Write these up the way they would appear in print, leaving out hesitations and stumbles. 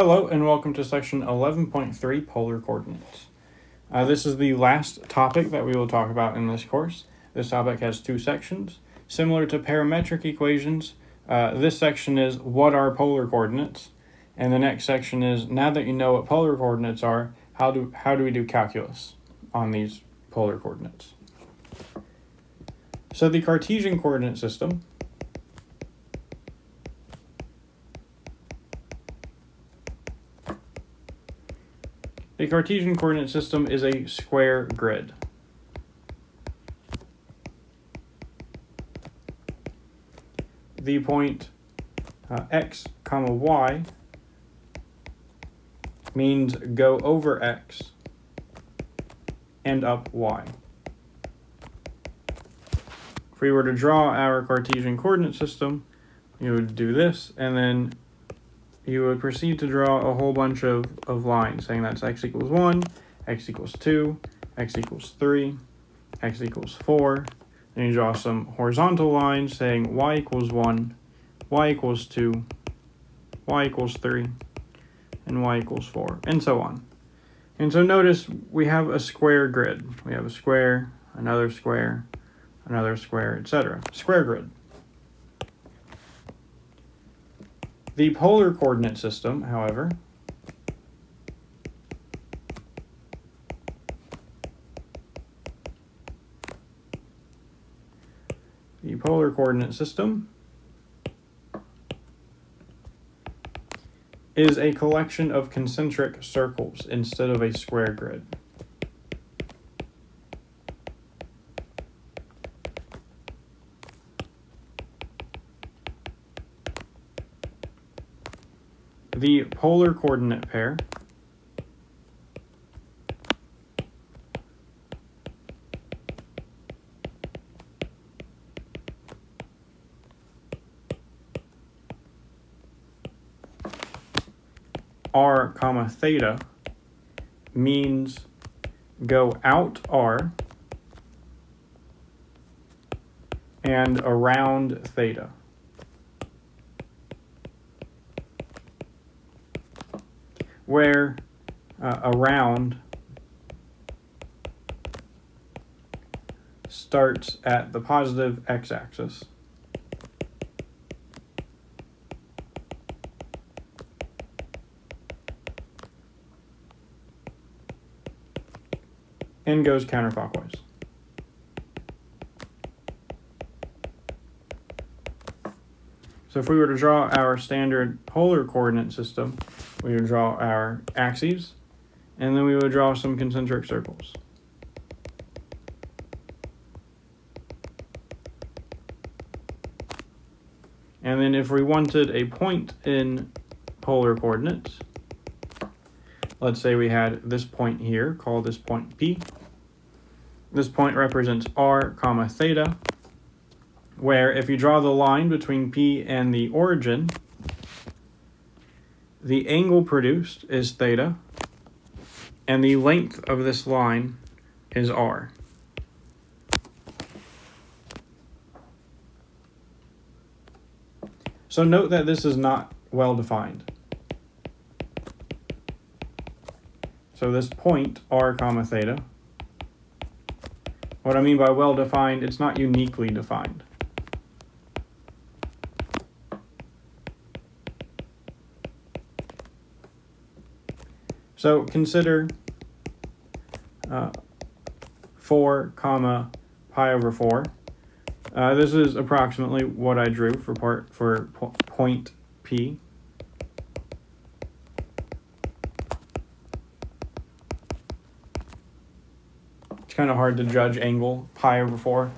Hello and welcome to section 11.3 polar coordinates. This is the last topic that we will talk about in this course. This topic has two sections. Similar to parametric equations, this section is what are polar coordinates, and the next section is now that you know what polar coordinates are, how do we do calculus on these polar coordinates. So the Cartesian coordinate system is a square grid. The point x comma y means go over x and up y. If we were to draw our Cartesian coordinate system, you would do this, and then you would proceed to draw a whole bunch of lines saying that's x equals 1, x equals 2, x equals 3, x equals 4. Then you draw some horizontal lines saying y equals 1, y equals 2, y equals 3, and y equals 4, and so on. And so notice we have a square grid. We have a square, another square, etc. Square grid. The polar coordinate system, however, is a collection of concentric circles instead of a square grid. The polar coordinate pair r comma theta means go out r and around theta. Where around starts at the positive x-axis and goes counterclockwise. So if we were to draw our standard polar coordinate system, we would draw our axes, and then we would draw some concentric circles. And then if we wanted a point in polar coordinates, let's say we had this point here, call this point P. This point represents r comma theta, where if you draw the line between P and the origin, the angle produced is theta, and the length of this line is r. So note that this is not well defined. So this point, r comma theta, what I mean by well defined, it's not uniquely defined. So consider 4 comma pi over 4. This is approximately what I drew for point P. It's kind of hard to judge angle pi over 4.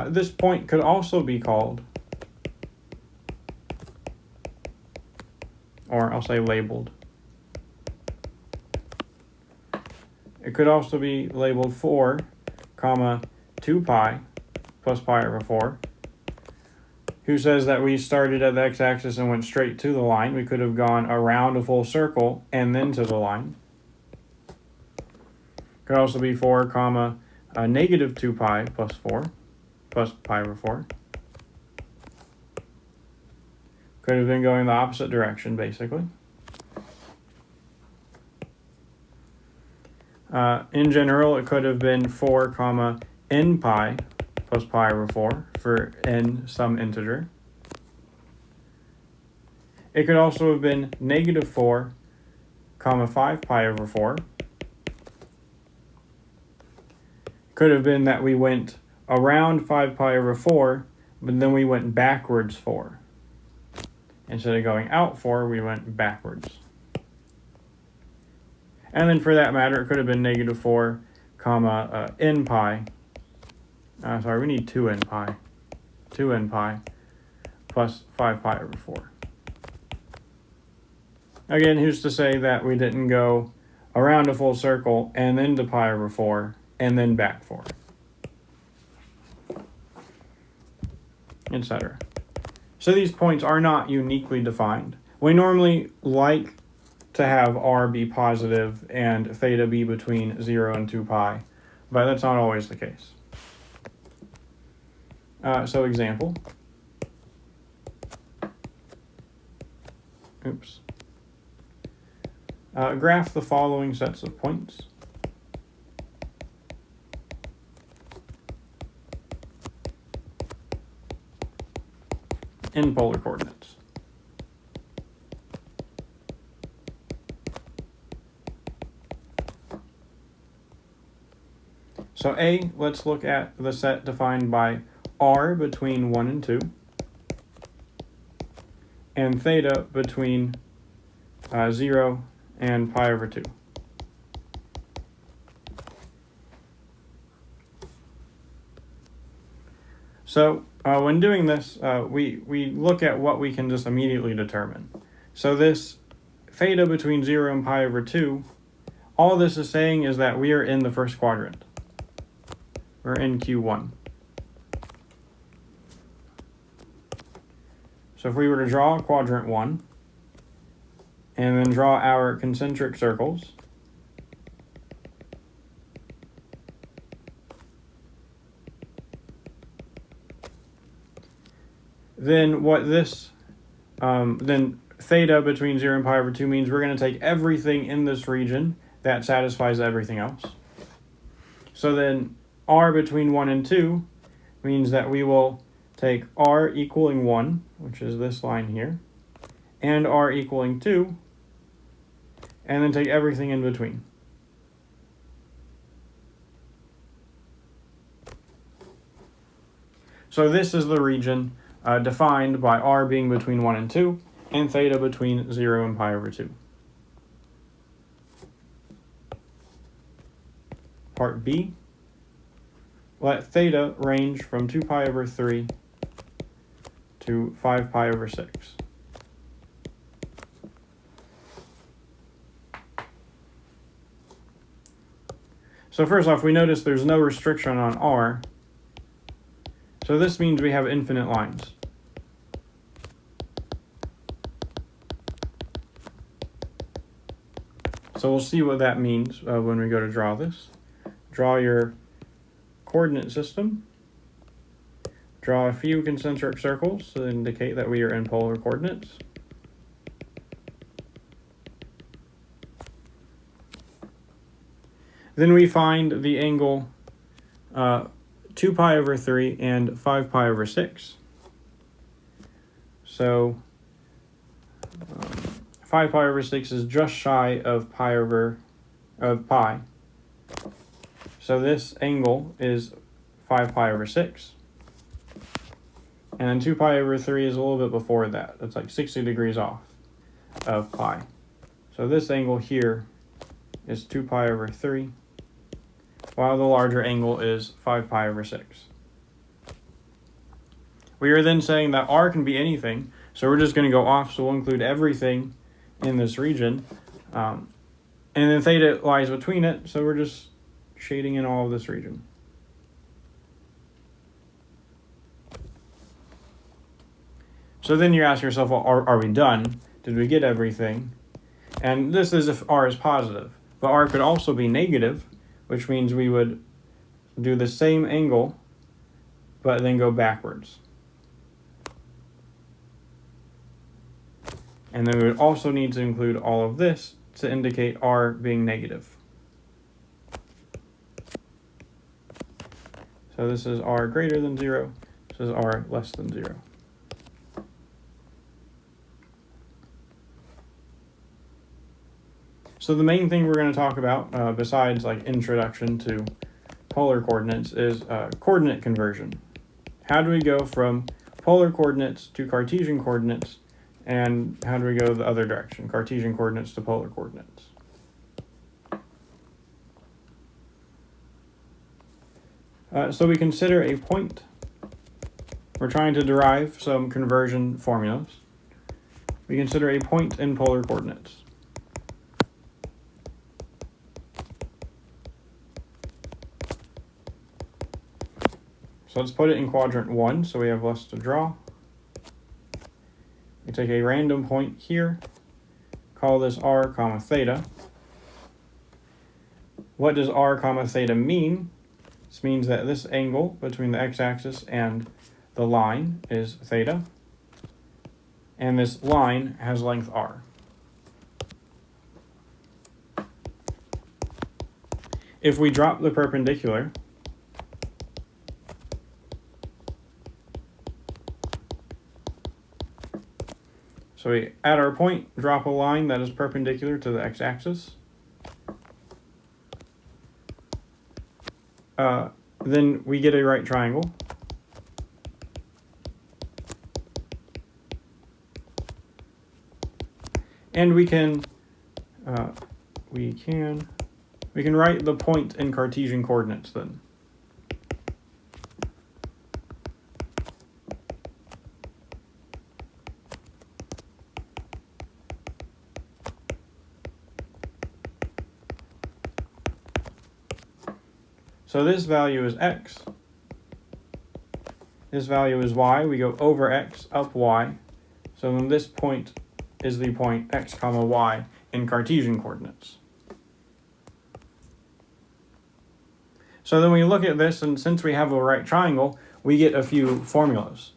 This point could also be called, or I'll say labeled. It could also be labeled 4 comma 2 pi plus pi over 4. Who says that we started at the x-axis and went straight to the line? We could have gone around a full circle and then to the line. Could also be 4 comma negative 2 pi plus 4 plus pi over 4. Could have been going the opposite direction, basically. In general, it could have been 4 comma n pi plus pi over 4 for n some integer. It could also have been negative 4 comma 5 pi over 4. Could have been that we went around 5 pi over 4, but then we went backwards 4. Instead of going out 4, we went backwards. And then for that matter, it could have been negative 4 comma n pi. Sorry, we need 2n pi. 2n pi plus 5 pi over 4. Again, who's to say that we didn't go around a full circle and then to pi over 4 and then back 4, etc. So these points are not uniquely defined. We normally like to have r be positive and theta be between 0 and 2 pi, but that's not always the case. So example. Oops. Graph the following sets of points. In polar coordinates. So A, let's look at the set defined by r between 1 and 2, and theta between 0 and pi over 2. So when doing this, we look at what we can just immediately determine. So this theta between 0 and pi over 2, all this is saying is that we are in the first quadrant. We're in Q1. So if we were to draw quadrant 1, and then draw our concentric circles, then what this, then theta between 0 and pi over 2 means we're going to take everything in this region that satisfies everything else. So then r between 1 and 2 means that we will take r equaling 1, which is this line here, and r equaling 2, and then take everything in between. So this is the region defined by r being between 1 and 2, and theta between 0 and pi over 2. Part B, let theta range from 2 pi over 3 to 5 pi over 6. So first off, we notice there's no restriction on r. So this means we have infinite lines. So we'll see what that means when we go to draw this. Draw your coordinate system. Draw a few concentric circles to indicate that we are in polar coordinates. Then we find the angle 2 pi over 3 and 5 pi over 6. So 5 pi over 6 is just shy of pi. So this angle is 5 pi over 6. And then 2 pi over 3 is a little bit before that. It's like 60 degrees off of pi. So this angle here is 2 pi over 3, while the larger angle is 5 pi over 6. We are then saying that r can be anything, so we're just going to go off, so we'll include everything in this region. And then theta lies between it, so we're just shading in all of this region. So then you ask yourself, well, are we done? Did we get everything? And this is if r is positive, but r could also be negative, which means we would do the same angle, but then go backwards. And then we would also need to include all of this to indicate r being negative. So this is r greater than 0, this is r less than 0. So the main thing we're going to talk about, besides like introduction to polar coordinates, is coordinate conversion. How do we go from polar coordinates to Cartesian coordinates, and how do we go the other direction, Cartesian coordinates to polar coordinates? So we consider a point. We're trying to derive some conversion formulas. We consider a point in polar coordinates. So let's put it in quadrant 1 so we have less to draw. We take a random point here, call this r comma theta. What does r comma theta mean? This means that this angle between the x-axis and the line is theta, and this line has length r. If we drop the perpendicular, so we, at our point, drop a line that is perpendicular to the x-axis. Then we get a right triangle. And we can write the point in Cartesian coordinates then. So this value is x. This value is y. We go over x, up y. So then this point is the point x comma y in Cartesian coordinates. So then we look at this, and since we have a right triangle, we get a few formulas.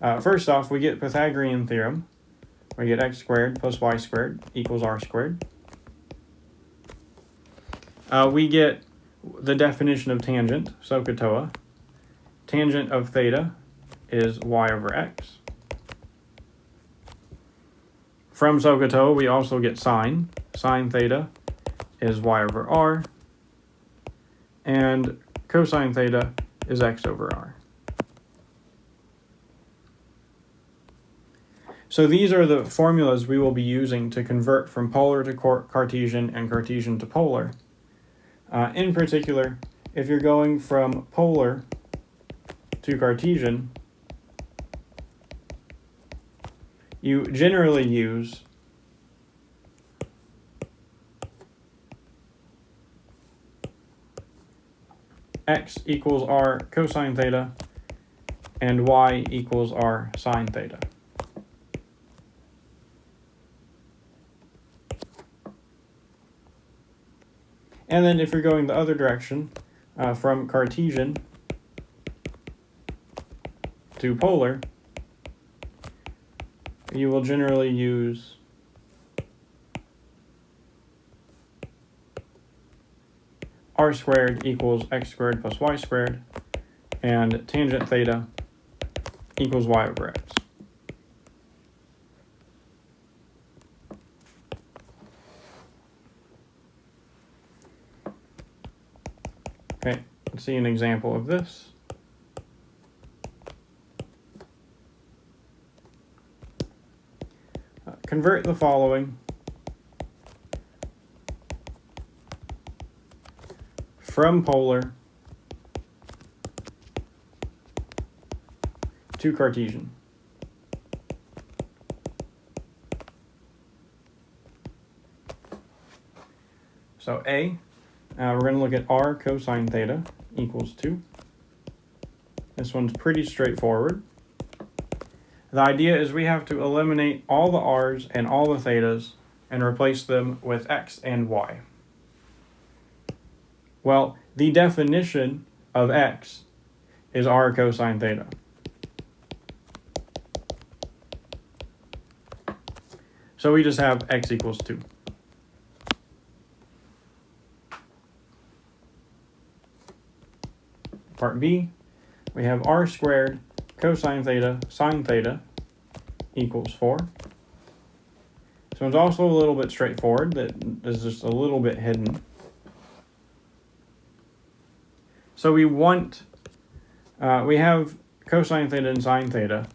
First off, we get Pythagorean theorem. We get x squared plus y squared equals r squared. We get the definition of tangent, SOHCAHTOA. Tangent of theta is y over x. From SOHCAHTOA, we also get sine. Sine theta is y over r. And cosine theta is x over r. So these are the formulas we will be using to convert from polar to Cartesian and Cartesian to polar. In particular, if you're going from polar to Cartesian, you generally use x equals r cosine theta and y equals r sine theta. And then if you're going the other direction, from Cartesian to polar, you will generally use r squared equals x squared plus y squared, and tangent theta equals y over x. Okay, let's see an example of this. Convert the following from polar to Cartesian. So A, we're going to look at r cosine theta equals 2. This one's pretty straightforward. The idea is we have to eliminate all the r's and all the thetas and replace them with x and y. Well, the definition of x is r cosine theta. So we just have x equals 2. Part B, we have r squared cosine theta sine theta equals 4. So it's also a little bit straightforward, that is just a little bit hidden. So we want, we have cosine theta and sine theta.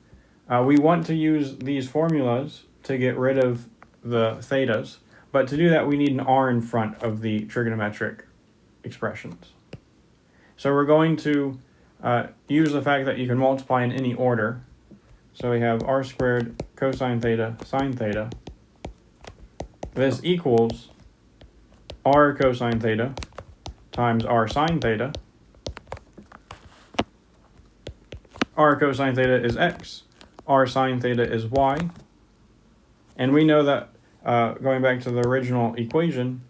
We want to use these formulas to get rid of the thetas, but to do that we need an r in front of the trigonometric expressions. So we're going to use the fact that you can multiply in any order. So we have r squared cosine theta sine theta. This equals r cosine theta times r sine theta. R cosine theta is x, r sine theta is y. And we know that, going back to the original equation,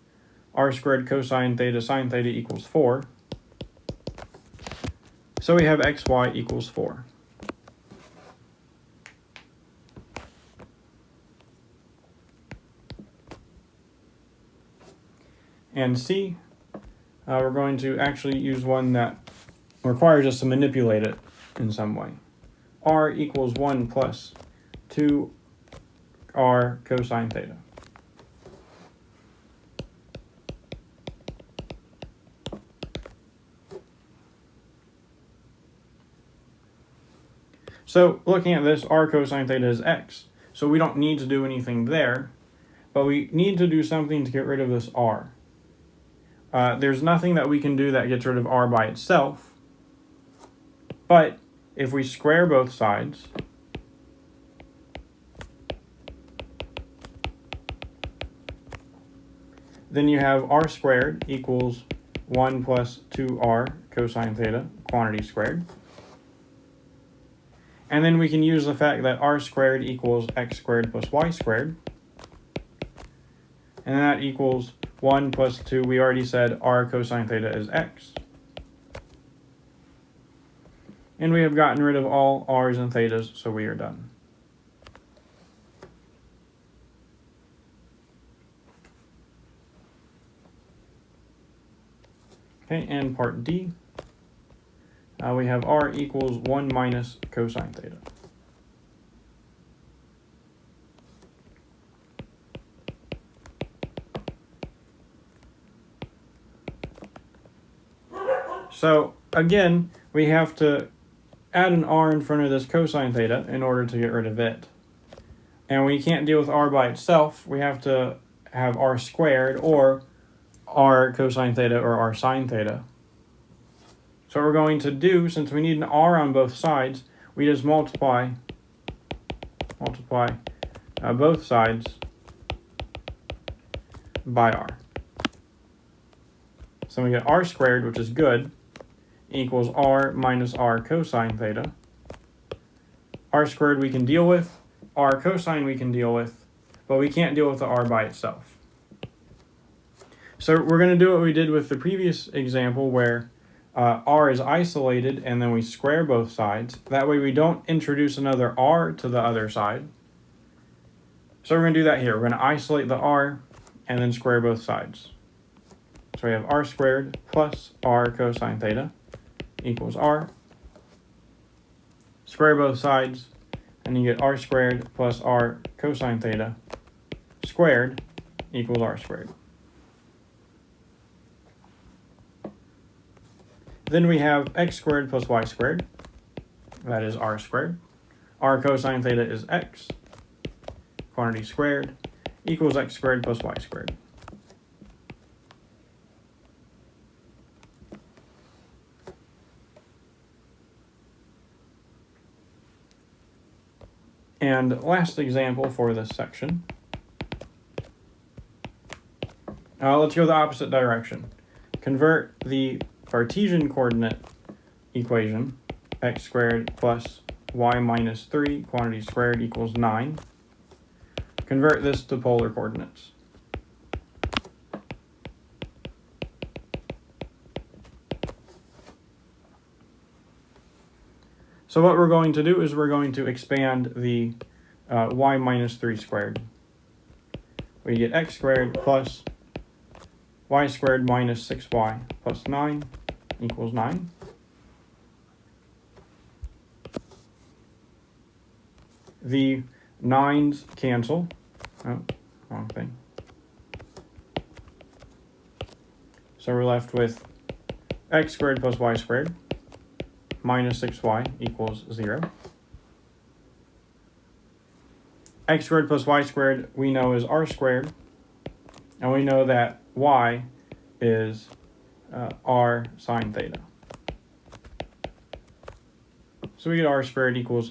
r squared cosine theta sine theta equals 4. So we have xy equals 4. And C, we're going to actually use one that requires us to manipulate it in some way. R equals 1 plus 2r cosine theta. So looking at this, r cosine theta is x. So we don't need to do anything there, but we need to do something to get rid of this r. There's nothing that we can do that gets rid of r by itself, but if we square both sides, then you have r squared equals 1 plus 2r cosine theta, quantity squared. And then we can use the fact that r squared equals x squared plus y squared. And that equals 1 plus 2, we already said r cosine theta is x. And we have gotten rid of all r's and thetas, so we are done. Okay, and part D, we have r equals 1 minus cosine theta. So again, we have to add an r in front of this cosine theta in order to get rid of it. And we can't deal with r by itself. We have to have r squared or r cosine theta or r sine theta. So what we're going to do, since we need an r on both sides, we just multiply both sides by r. So we get r squared, which is good, equals r minus r cosine theta. R squared we can deal with, r cosine we can deal with, but we can't deal with the r by itself. So we're going to do what we did with the previous example where r is isolated and then we square both sides. That way we don't introduce another r to the other side. So we're going to do that here. We're going to isolate the r and then square both sides. So we have r squared plus r cosine theta equals r. Square both sides, and you get r squared plus r cosine theta squared equals r squared. Then we have x squared plus y squared, that is r squared. R cosine theta is x, quantity squared, equals x squared plus y squared. And last example for this section. Let's go the opposite direction. Convert the Cartesian coordinate equation, x squared plus y minus 3, quantity squared equals 9. Convert this to polar coordinates. So what we're going to do is we're going to expand the y minus 3 squared. we get x squared plus y squared minus 6y plus 9 equals 9. The 9's cancel. Oh, wrong thing. So we're left with x squared plus y squared minus 6y equals 0. X squared plus y squared we know is r squared, and we know that y is r sine theta. So we get r squared equals